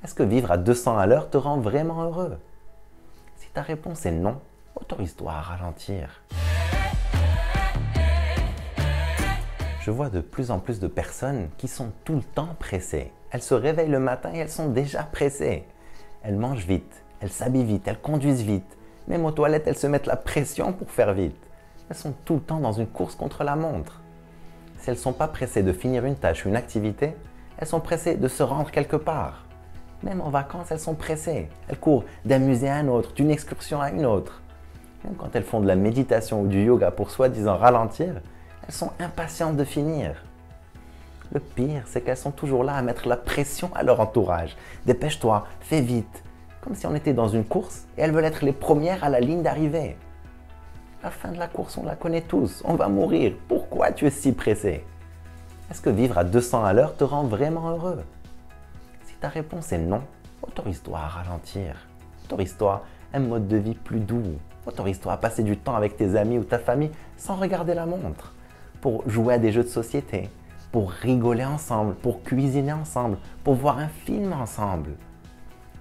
Est-ce que vivre à 200 à l'heure te rend vraiment heureux? Si ta réponse est non, autorise-toi à ralentir. Je vois de plus en plus de personnes qui sont tout le temps pressées. Elles se réveillent le matin et elles sont déjà pressées. Elles mangent vite, elles s'habillent vite, elles conduisent vite. Même aux toilettes, elles se mettent la pression pour faire vite. Elles sont tout le temps dans une course contre la montre. Si elles ne sont pas pressées de finir une tâche ou une activité, elles sont pressées de se rendre quelque part. Même en vacances, elles sont pressées. Elles courent d'un musée à un autre, d'une excursion à une autre. Même quand elles font de la méditation ou du yoga pour soi-disant ralentir, elles sont impatientes de finir. Le pire, c'est qu'elles sont toujours là à mettre la pression à leur entourage. Dépêche-toi, fais vite. Comme si on était dans une course et elles veulent être les premières à la ligne d'arrivée. La fin de la course, on la connaît tous. On va mourir. Pourquoi tu es si pressé? Est-ce que vivre à 200 à l'heure te rend vraiment heureux? Si ta réponse est non, autorise-toi à ralentir. Autorise-toi un mode de vie plus doux. Autorise-toi à passer du temps avec tes amis ou ta famille sans regarder la montre. Pour jouer à des jeux de société, pour rigoler ensemble, pour cuisiner ensemble, pour voir un film ensemble.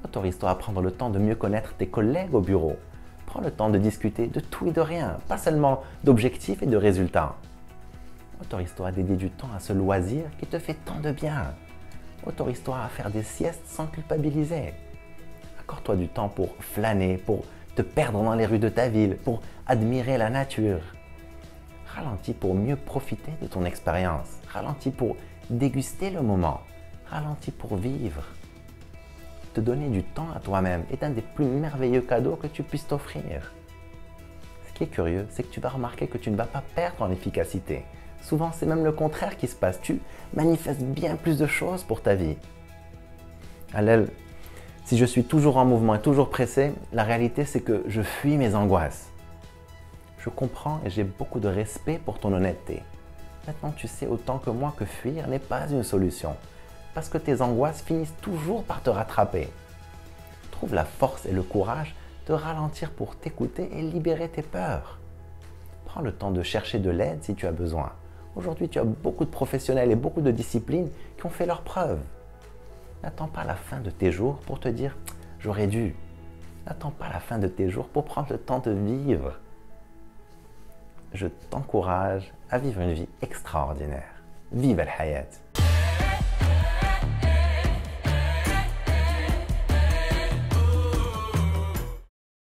Autorise-toi à prendre le temps de mieux connaître tes collègues au bureau. Prends le temps de discuter de tout et de rien, pas seulement d'objectifs et de résultats. Autorise-toi à dédier du temps à ce loisir qui te fait tant de bien. Autorise-toi à faire des siestes sans culpabiliser. Accorde-toi du temps pour flâner, pour te perdre dans les rues de ta ville, pour admirer la nature. Ralentis pour mieux profiter de ton expérience. Ralentis pour déguster le moment. Ralentis pour vivre. Te donner du temps à toi-même est un des plus merveilleux cadeaux que tu puisses t'offrir. Ce qui est curieux, c'est que tu vas remarquer que tu ne vas pas perdre en efficacité. Souvent, c'est même le contraire qui se passe. Tu manifestes bien plus de choses pour ta vie. Allez, si je suis toujours en mouvement et toujours pressé, la réalité c'est que je fuis mes angoisses. Je comprends et j'ai beaucoup de respect pour ton honnêteté. Maintenant, tu sais autant que moi que fuir n'est pas une solution. Parce que tes angoisses finissent toujours par te rattraper. Trouve la force et le courage de ralentir pour t'écouter et libérer tes peurs. Prends le temps de chercher de l'aide si tu as besoin. Aujourd'hui, tu as beaucoup de professionnels et beaucoup de disciplines qui ont fait leurs preuves. N'attends pas la fin de tes jours pour te dire « j'aurais dû ». N'attends pas la fin de tes jours pour prendre le temps de vivre. Je t'encourage à vivre une vie extraordinaire. Vive al-hayat!